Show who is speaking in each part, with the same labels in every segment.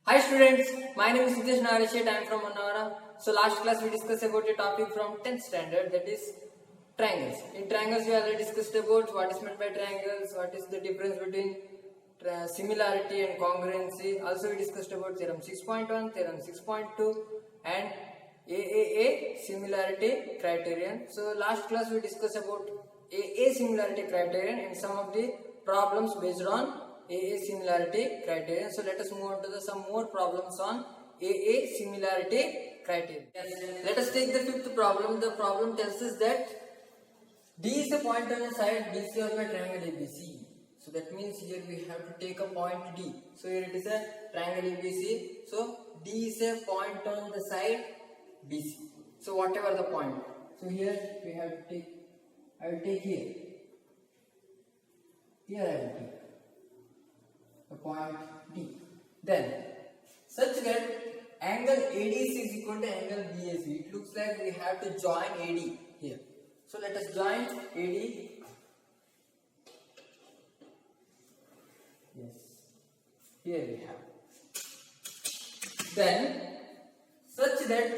Speaker 1: Hi students, my name is Siddesh Narashet. I am from Manawara. So last class we discussed about a topic from 10th standard, that is triangles. In triangles we already discussed about what is meant by triangles, what is the difference between similarity and congruency. Also we discussed about theorem 6.1, theorem 6.2 and AAA similarity criterion. So last class we discussed about AA similarity criterion and some of the problems based on AA similarity criterion. So let us move on to some more problems on AA similarity criterion. Let us take the fifth problem. The problem tells us that D is a point on a side BC of a triangle ABC. So that means here we have to take a point D. So here it is a triangle ABC. So D is a point on the side BC. So whatever the point. So here we have to take, I will take here. Here I will take the point D. Then such that angle ADC is equal to angle BAC. It looks like we have to join AD here. So let us join AD. Yes. Here we have. Then such that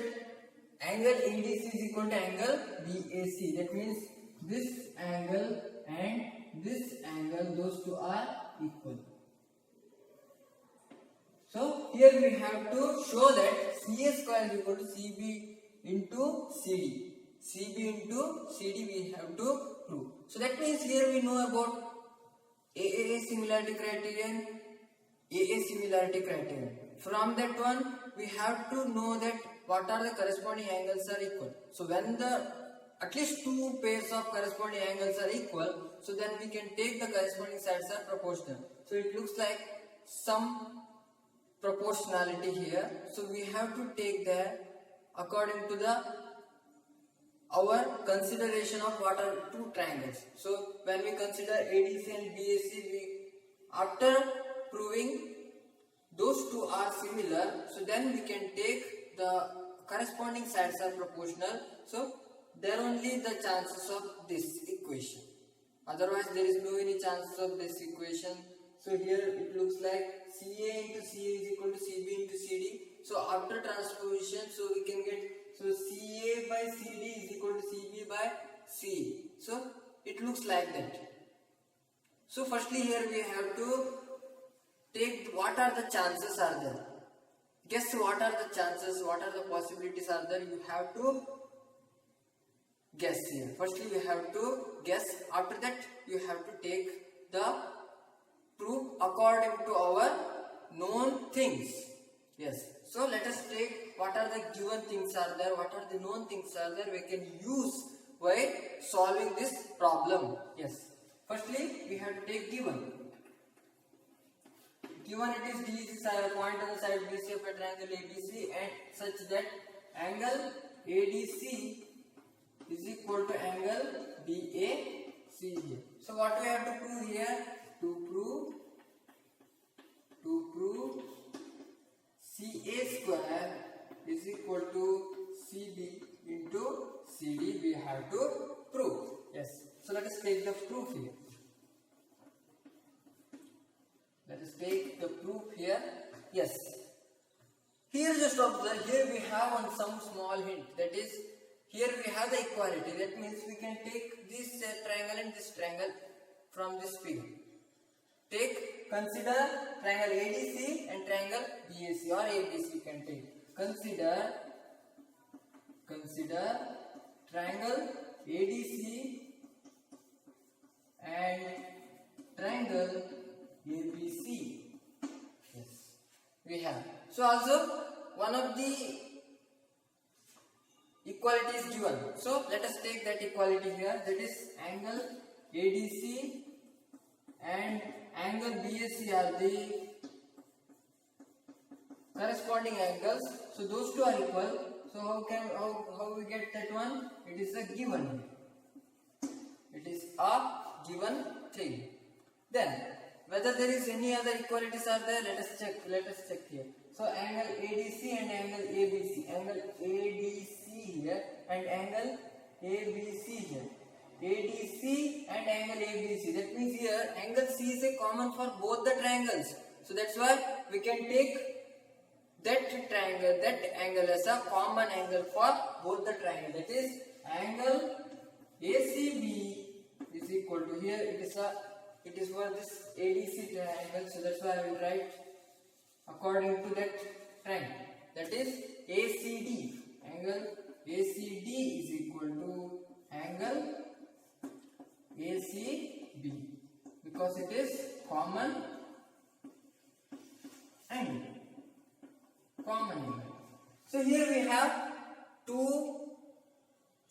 Speaker 1: angle ADC is equal to angle BAC. That means this angle and this angle, those two are equal. So here we have to show that CA square is equal to CB into CD. CB into CD we have to prove. So that means here we know about AAA similarity criterion, AA similarity criterion. From that one we have to know that what are the corresponding angles are equal. So when the at least two pairs of corresponding angles are equal, so then we can take the corresponding sides are proportional. So it looks like some proportionality here. So we have to take that according to the our consideration of what are two triangles. So when we consider ADC and BAC, we after proving those two are similar, so then we can take the corresponding sides are proportional. So there only the chances of this equation. Otherwise there is no any chances of this equation. So here it looks like CA into CA is equal to CB into CD. So after transposition, so we can get, so CA by CD is equal to CB by CA. So it looks like that. So firstly here we have to take what are the chances are there. Guess what are the chances, what are the possibilities are there. You have to guess here. Firstly we have to guess. After that you have to take the proof according to our known things. Yes. So let us take what are the given things are there, what are the known things are there, we can use while solving this problem. Yes. Firstly, we have to take given. Given it is D is a point on the side BC of a triangle ABC and such that angle ADC is equal to angle BAC here. So what we have to prove here? To prove CA square is equal to CB into CD, we have to prove. Yes. So let us take the proof here. Let us take the proof here. Yes. Here just observe, here we have on some small hint, that is here we have the equality. That means we can take this triangle and this triangle from this figure. Consider triangle ADC and triangle BAC or ABC you can take. Consider triangle ADC and triangle ABC. Yes, we have. So also one of the equality is given. So let us take that equality here. That is angle ADC and angle BAC are the corresponding angles. So those two are equal. So how we get that one? It is a given. It is a given thing. Then whether there is any other equalities are there, let us check. Let us check here. So angle ADC and angle ABC. Angle ADC here and angle ABC here. ADC and angle ABC. That means here angle C is a common for both the triangles. So that's why we can take that angle as a common angle for both the triangle. That is angle ACB is equal to, here it is for this ADC triangle, so that's why I will write according to that triangle. That is ACD. Angle ACD is equal to angle ACB because it is common angle. So here we have two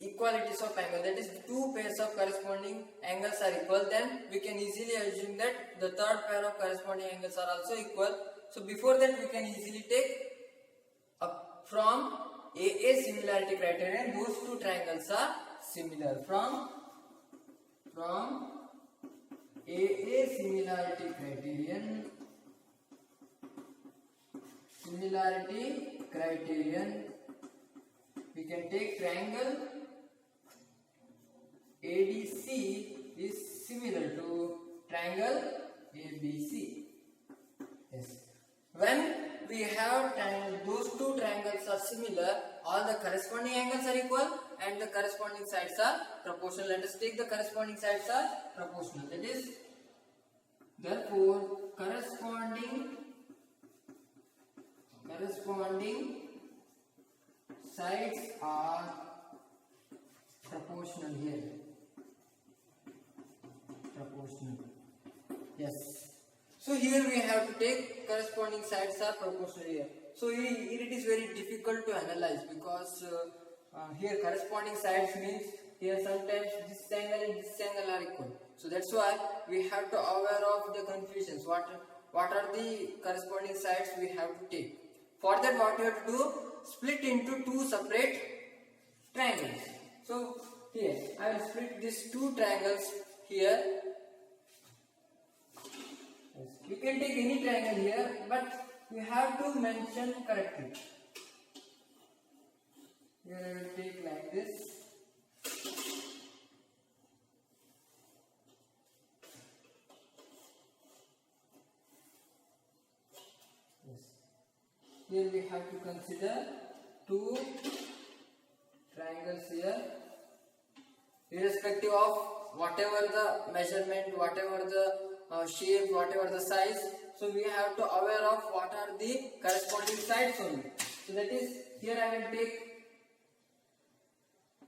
Speaker 1: equalities of angle, that is two pairs of corresponding angles are equal. Then we can easily assume that the third pair of corresponding angles are also equal. So before that we can easily take from AA similarity criterion, those two triangles are similar. From AA similarity criterion, we can take triangle ADC is similar to triangle ABC. Yes. When we have those two triangles are similar, all the corresponding angles are equal and the corresponding sides are proportional. Let us take the corresponding sides are proportional. That is, therefore corresponding sides are proportional here. Yes. So here we have to take corresponding sides are proportional here. So here it is very difficult to analyze because here corresponding sides means here sometimes this angle and this angle are equal. So that's why we have to aware of the confusions. What are the corresponding sides we have to take. For that, what you have to do, split into two separate triangles. So here I will split these two triangles here. Yes. You can take any triangle here, but you have to mention correctly. Here I will take like this. Here we have to consider two triangles here, irrespective of whatever the measurement, whatever the shape, whatever the size. So we have to aware of what are the corresponding sides only. So that is, here I will take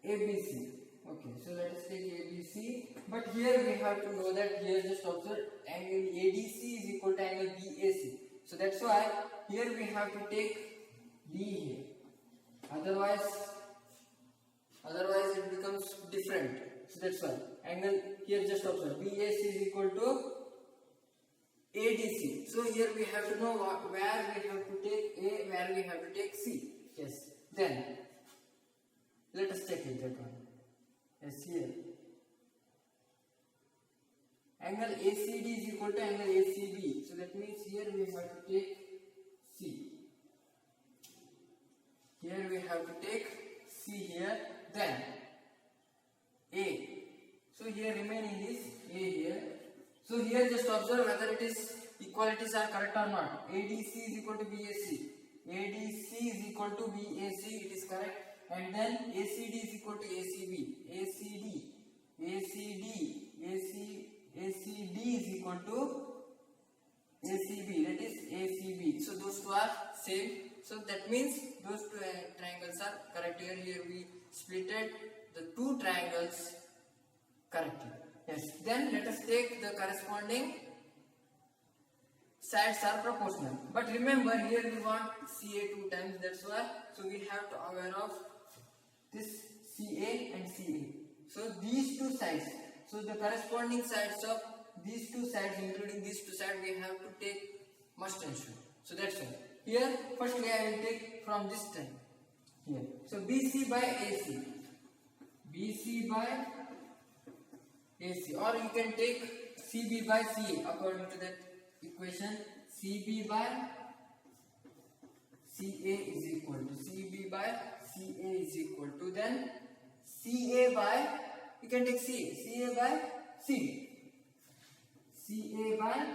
Speaker 1: ABC. Okay, so let us take ABC. But here we have to know that here just observe angle ADC is equal to angle BAC. So that's why here we have to take B here. Otherwise it becomes different. So that's why angle here just observe BAC is equal to ADC. So here we have to know where we have to take A, where we have to take C. Yes. Then let us take it that one. Yes, here. Angle ACD is equal to angle ACB. So that means here we have to take C. Here we have to take C here. Then A. So here remaining is A here. So here just observe whether it is equalities are correct or not. ADC is equal to BAC. ADC is equal to BAC. It is correct. And then ACD is equal to ACB. ACD is equal to ACB, that is ACB. So those two are same. So that means those two triangles are correct. Here we splitted the two triangles correctly. Yes. Then let us take the corresponding sides are proportional. But remember here we want CA two times. That's why. So we have to aware of this CA and CA. So these two sides. So the corresponding sides of these two sides, including these two sides, we have to take must and should. So that's why. Here, firstly I will take from this time. Here. So BC by AC. BC by AC. Or you can take CB by CA according to that equation. CB by CA is equal to CB by CA is equal to then CA by, you can take CA by CD. CA by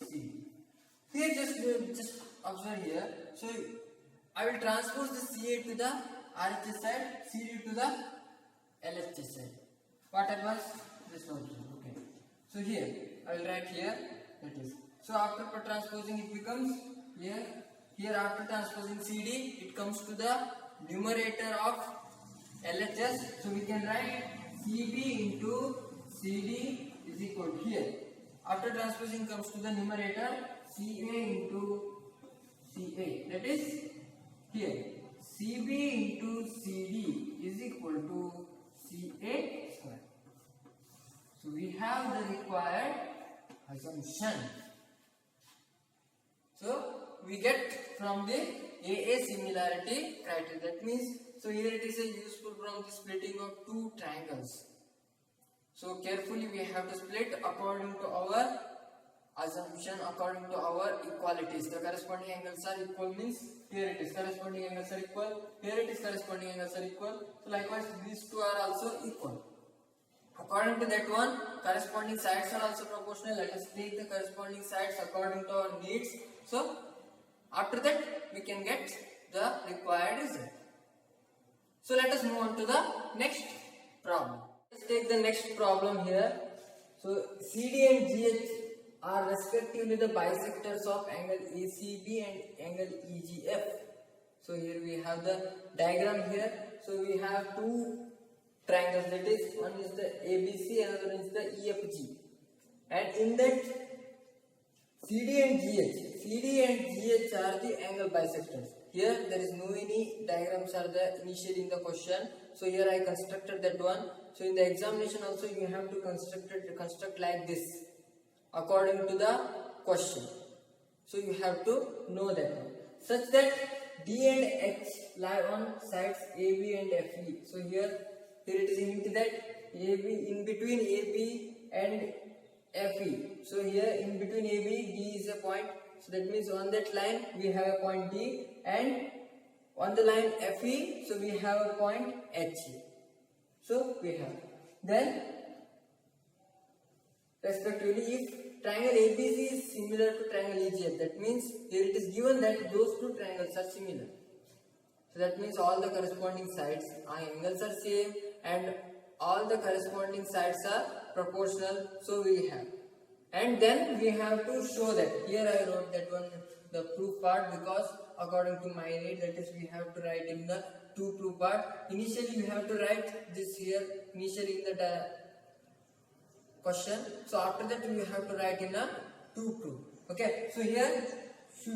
Speaker 1: CD. Here just observe here. So I will transpose the CA to the RHS side, CD to the LHS side. What was this one? Okay. So here I will write here, that is. So after transposing it becomes here. Here after transposing CD, it comes to the numerator of LHS. So we can write CB into CD is equal to here. After transposing comes to the numerator, CA into CA. That is here. CB into CD is equal to CA square. So we have the required assumption. So we get from the AA similarity criteria. That means, so here it is a useful from the splitting of two triangles. So carefully we have to split according to our assumption, according to our equalities. The corresponding angles are equal means here it is corresponding angles are equal, here it is corresponding angles are equal. So likewise these two are also equal. According to that one, corresponding sides are also proportional. Let us take the corresponding sides according to our needs. So after that we can get the required result. So let us move on to the next problem. Let's take the next problem here. So CD and GH are respectively the bisectors of angle ACB and angle EGF. So here we have the diagram here. So we have two triangles, that is one is the ABC, another is the EFG, and in that CD and GH are the angle bisectors. Here there is no any diagrams are there initially in the question, so here I constructed that one. So in the examination also you have to construct like this according to the question. So you have to know that one, such that D and H lie on sides AB and FE. So here it is indicated that AB in between AB and FE. So here in between AB, D is a point. So that means on that line we have a point D, and on the line FE, so we have a point H. So we have then respectively if triangle ABC is similar to triangle EGF, that means here it is given that those two triangles are similar. So that means all the corresponding sides angles are same and all the corresponding sides are proportional. So we have, and then we have to show that. Here I wrote that one the proof part because according to my need, that is we have to write in the two proof part. Initially we have to write this here initially in the question. So after that we have to write in a two proof. Okay. So here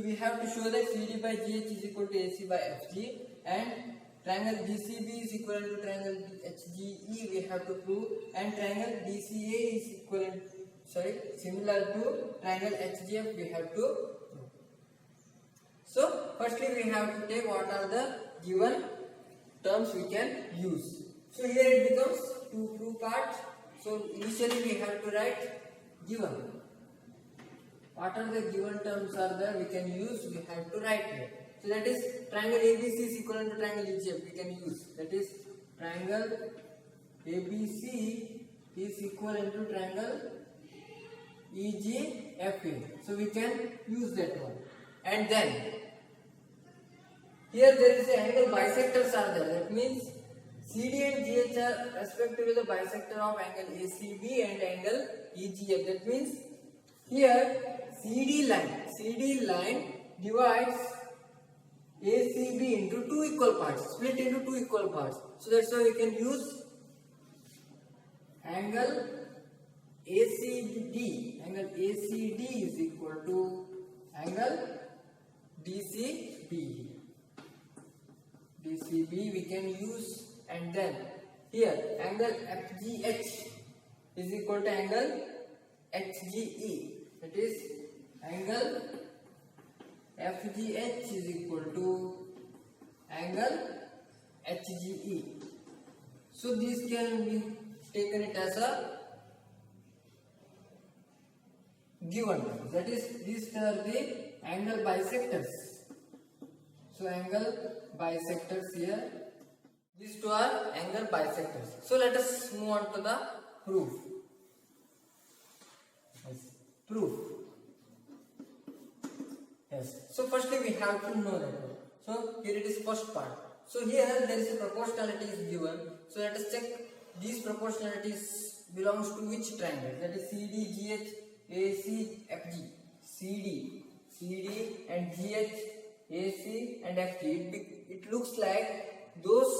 Speaker 1: we have to show that CD by GH is equal to AC by FG, and triangle DCB is equal to triangle HGE we have to prove, and triangle DCA is similar to triangle HGF we have to prove. So firstly we have to take what are the given terms we can use. So here it becomes two proof parts. So initially we have to write given. What are the given terms are there we can use, we have to write here. So that is triangle ABC is equal to triangle EGF we can use. That is triangle ABC is equal to triangle EGFA. So we can use that one. And then here there is a angle bisectors are there. That means CD and GH are respectively the bisector of angle ACB and angle EGF. That means here CD line divides ACB into two equal parts, split into two equal parts. So that's why we can use angle ACD. Angle ACD is equal to angle DCB. DCB we can use, and then here angle FGH is equal to angle HGE. That is angle FGH is equal to angle HGE. So this can be taken it as a given. That is, these are the angle bisectors. So angle bisectors here. These two are angle bisectors. So let us move on to the proof. Proof. Yes. So firstly we have to know that one. So here it is first part. So here there is a proportionality is given. So let us check these proportionalities belongs to which triangle? That is CD, GH, AC, FG. CD and GH, AC and FG. It looks like those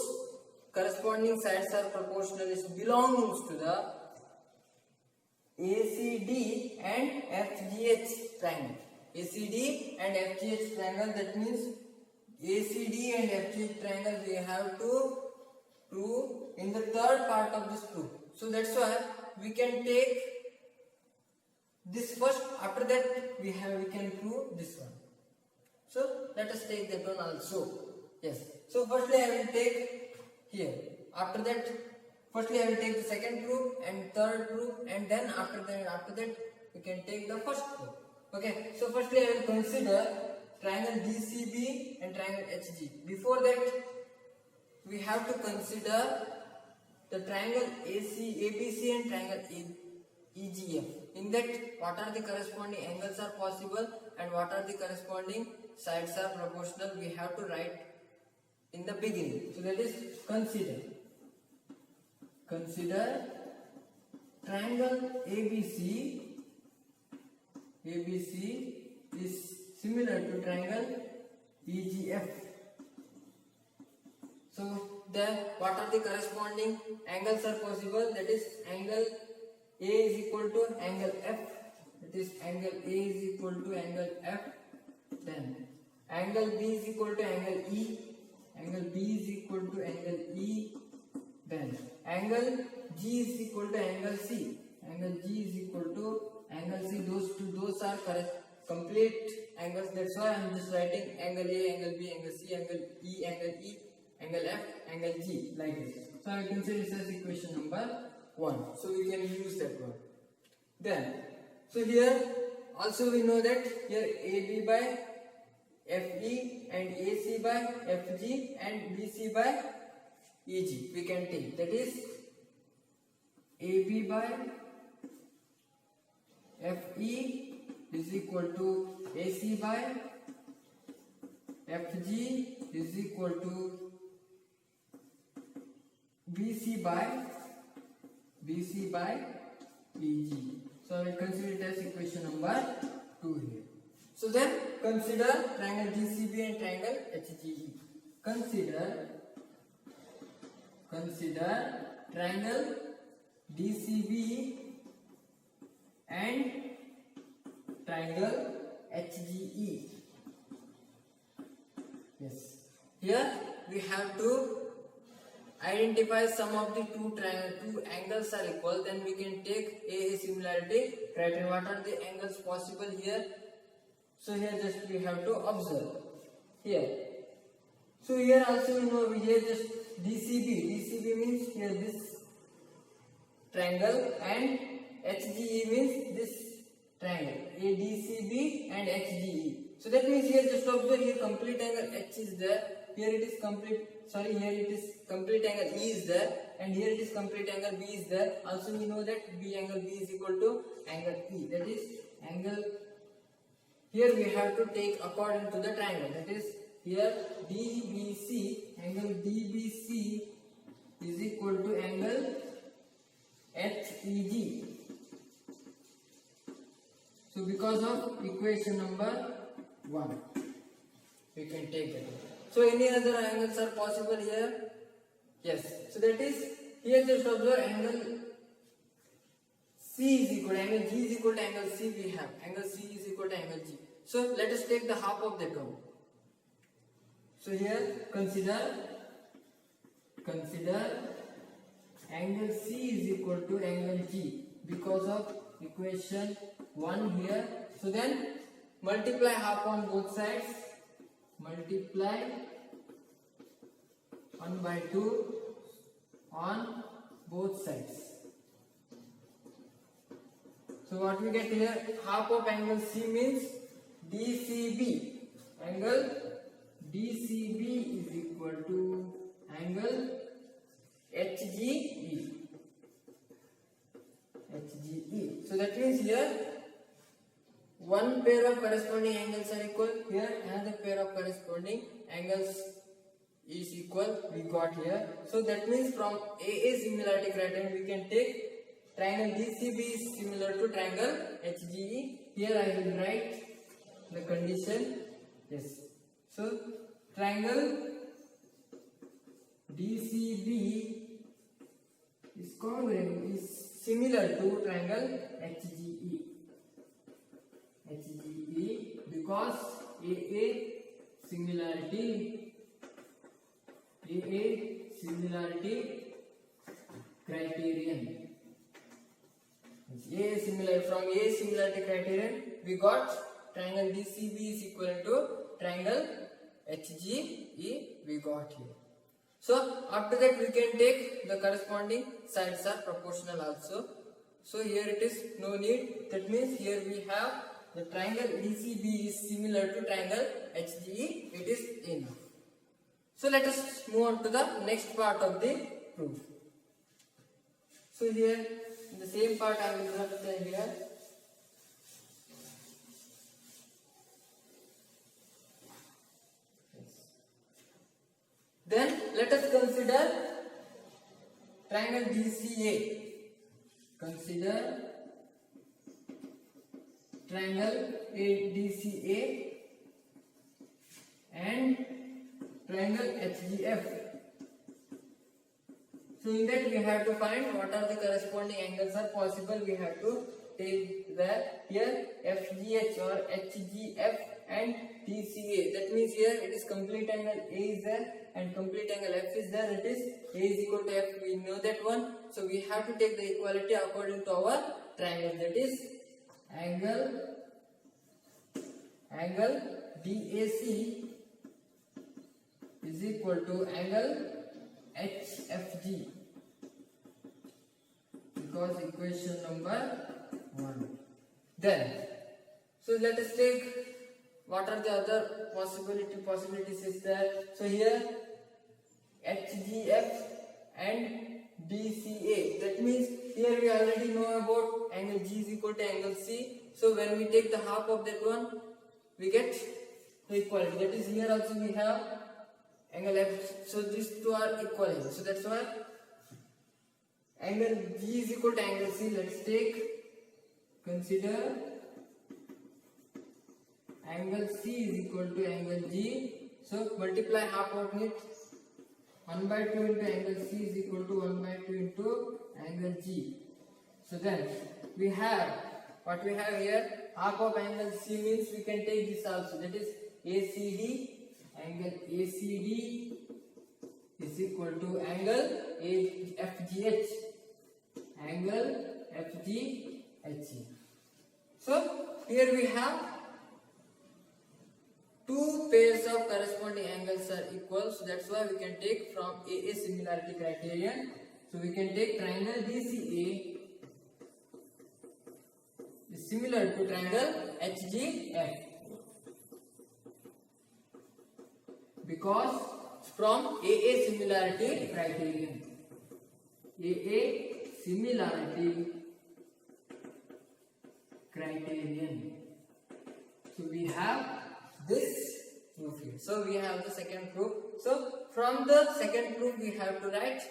Speaker 1: corresponding sides are proportional is belongs to the ACD and FGH triangle. ACD and FGH triangle, that means ACD and FGH triangle we have to prove in the third part of this proof. So that's why we can take this first, after that we can prove this one. So let us take that one also. Yes. So firstly I will take here. After that, firstly I will take the second proof and third proof, and then after that we can take the first proof. Okay. So firstly I will consider triangle DCB and triangle HG. Before that we have to consider the triangle ABC and triangle EGF. In that, what are the corresponding angles are possible and what are the corresponding sides are proportional, we have to write in the beginning. So that is consider triangle ABC is similar to triangle EGF. So what are the corresponding angles are possible? That is angle A is equal to angle F. That is angle A is equal to angle F. Then angle B is equal to angle E. Angle B is equal to angle E. Then angle G is equal to angle C. Angle G is equal to angle C. Those are complete angles. That's why I am just writing angle A, angle B, angle C, angle E, angle F, angle G, like this. So I can say this as equation number 1. So we can use that one. Then, so here also we know that here AB by FE and AC by FG and BC by EG we can take. That is AB by FE is equal to AC by FG is equal to BC by EG. So I will consider it as equation number 2 here. So then consider triangle DCB and triangle HGE. Consider triangle DCB and triangle HGE. Yes. Here we have to identify some of the two angles are equal, then we can take a similarity criterion. What are the angles possible here? So here just we have to observe here. So here also we know here just DCB means here this triangle and HGE means this triangle ADCB and HGE. So that means here just observe here complete angle H is there. Here it is complete angle E is there, and here it is complete angle B is there. Also we know that B angle B is equal to angle E. That is angle. Here we have to take according to the triangle. That is here DBC, angle DBC is equal to angle HEG. So because of equation number 1, we can take that. So any other angles are possible here? Yes. So that is here just observe angle C is equal to angle G is equal to angle C. We have angle C is equal to angle G. So let us take the half of that one. So here consider angle C is equal to angle G because of equation 1 here. So then multiply half on both sides. Multiply 1 by 2 on both sides. So what we get here, half of angle C means DCB. Angle DCB is equal to angle HGE. So that means here one pair of corresponding angles are equal. Here another pair of corresponding angles is equal. We got here. So that means from AA similarity criterion we can take triangle DCB is similar to triangle HGE. Here I will write the condition. Yes. So triangle DCB is congruent, is similar to triangle HGE. Because AA similarity criterion. From A similarity criterion we got triangle DCB is equal to triangle HGE we got here. So after that we can take the corresponding sides are proportional also. So here it is no need. That means here we have the triangle DCB is similar to triangle HGE. It is enough. So let us move on to the next part of the proof. So here in the same part I will write here. Then let us consider triangle DCA. Consider triangle DCA and triangle HGF. So in that we have to find what are the corresponding angles are possible. We have to take the here FGH or HGF and DCA. That means here it is complete angle A is there and complete angle F is there. It is A is equal to F. We know that one. So we have to take the equality according to our triangle. That is angle DAC is equal to angle HFG, because equation number 1. Then so let us take what are the other possibilities is there. So here HGF and DCA. That means here we already know about angle G is equal to angle C. So when we take the half of that one, we get the equality. That is here also we have angle F. So these two are equal here. So that's why angle G is equal to angle C. Let's consider angle C is equal to angle G. So multiply half of it. 1 by 2 into angle C is equal to 1 by 2 into angle G. So then we have what we have here, half of angle C means we can take this also. That is ACD. Angle ACD is equal to angle FGH. Angle FGH. So here we have two pairs of corresponding angles are equal. So that's why we can take from AA similarity criterion. So we can take triangle DCA is similar to triangle HGF. Because from AA similarity criterion. AA similarity criterion. So we have this proof here. So we have the second proof. So from the second proof we have to write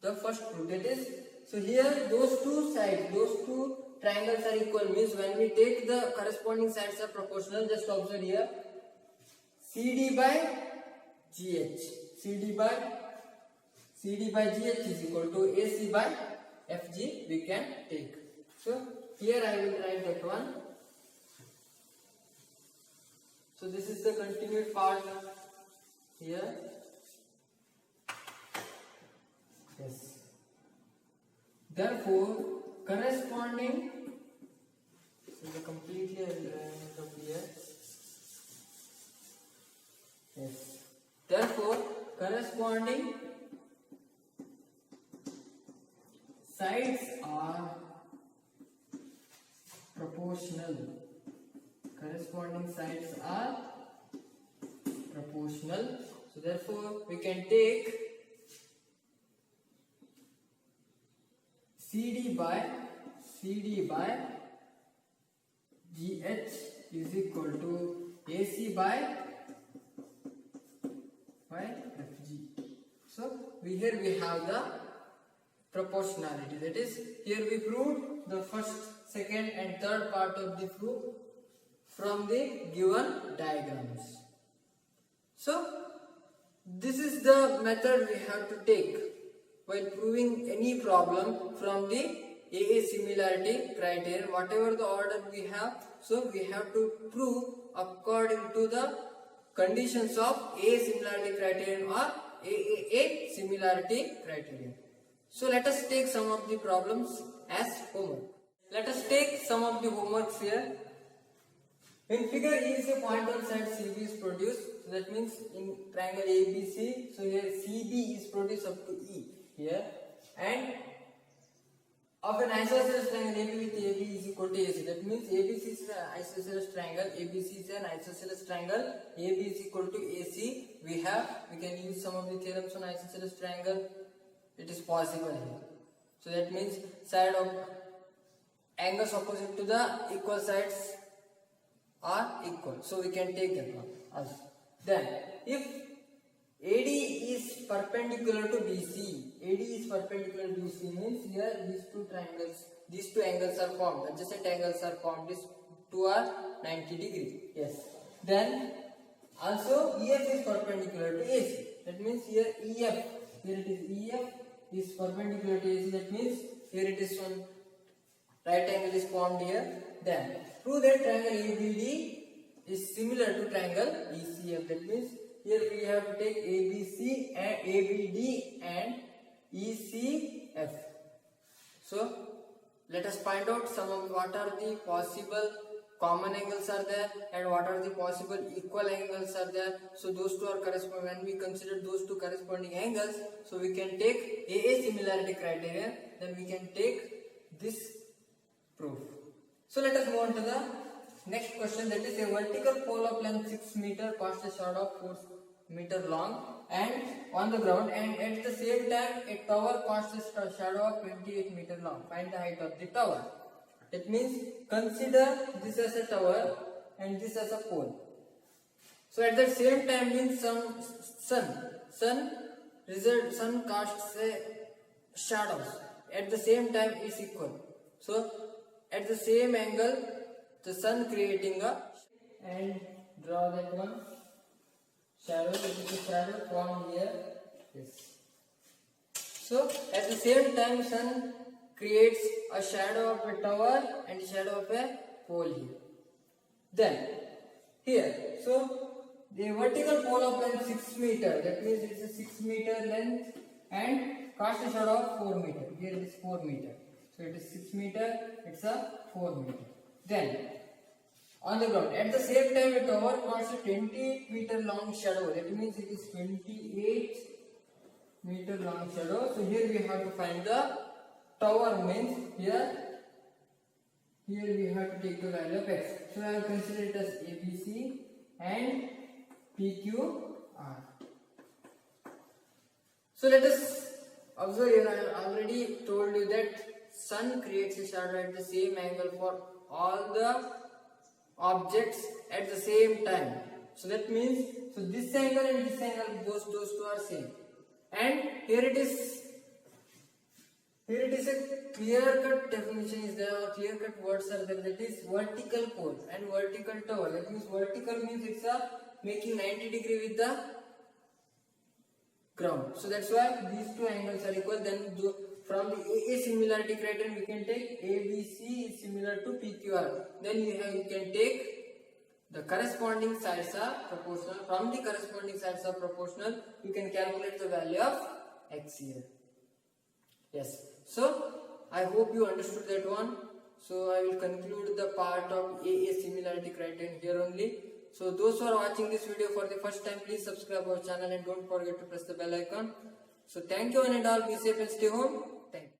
Speaker 1: the first proof. That is, so here those two sides, those two triangles are equal. Means when we take the corresponding sides are proportional. Just observe here. CD by GH. CD by GH is equal to AC by FG. We can take. So here I will write that one. So this is the continued part here. Yes. Therefore, corresponding. So the completely up here. Yes. Therefore, corresponding sides are proportional. Corresponding sides are proportional. So therefore, we can take CD by GH is equal to AC by FG. So here we have the proportionality. That is, here we proved the first, second and third part of the proof from the given diagrams. So this is the method we have to take while proving any problem from the AA similarity criterion, whatever the order we have. So we have to prove according to the conditions of AA similarity criterion or AAA similarity criterion. So let us take some of the problems as homework. Let us take some of the homeworks here. In figure E is a point on side CB is produced. So that means in triangle ABC, so here CB is produced up to E here, and of an isosceles triangle AB with AB is equal to AC. That means ABC is an isosceles triangle, ABC is an isosceles triangle, AB is equal to AC. We can use some of the theorems on isosceles triangle. It is possible here. So that means side of angles opposite to the equal sides are equal. So we can take that one also. Then if AD is perpendicular to BC, AD is perpendicular to BC means here these two angles are formed, adjacent angles are formed, these two are 90 degree. Yes. Then also EF is perpendicular to AC. That means here EF, here it is EF is perpendicular to AC. That means here it is one right angle is formed here. Then prove that triangle ABD is similar to triangle ECF. That means here we have to take ABC and ABD and ECF. So let us find out some of what are the possible common angles are there and what are the possible equal angles are there. So those two are corresponding. When we consider those two corresponding angles, so we can take AA similarity criterion, then we can take this proof. So let us move on to the next question, that is a vertical pole of length 6 meter casts a shadow of 4 meter long and on the ground, and at the same time a tower casts a shadow of 28 meter long. Find the height of the tower. That means consider this as a tower and this as a pole. So at the same time means sun casts a shadows. At the same time is equal. So at the same angle the sun creating a, and draw that one shadow. It is a shadow formed here. Yes. So at the same time sun creates a shadow of a tower and a shadow of a pole here. Then here, so the vertical pole of length 6 meter, that means it is a 6 meter length and casts a shadow of 4 meter. Here it is 4 meter. So it is 6 meter, it's a 4 meter. Then on the ground, at the same time a tower casts a 28 meter long shadow. That means it is 28 meter long shadow. So here we have to find the tower, means here we have to take the value of x. So I will consider it as ABC and PQR. So let us observe here. I already told you that sun creates a shadow at the same angle for all the objects at the same time. So that means, so this angle and this angle, those two are same. And here it is a clear-cut definition is there, or clear-cut words are there. That is vertical pole and vertical tower. That means vertical means it's a making 90 degree with the ground. So that's why these two angles are equal. Then from the AA similarity criterion we can take ABC is similar to PQR. Then you can take the corresponding sides are proportional. From the corresponding sides are proportional, you can calculate the value of x here. Yes. So I hope you understood that one. So I will conclude the part of AA similarity criterion here only. So those who are watching this video for the first time, please subscribe our channel and don't forget to press the bell icon. So thank you one and all. Be safe and stay home. Thank you.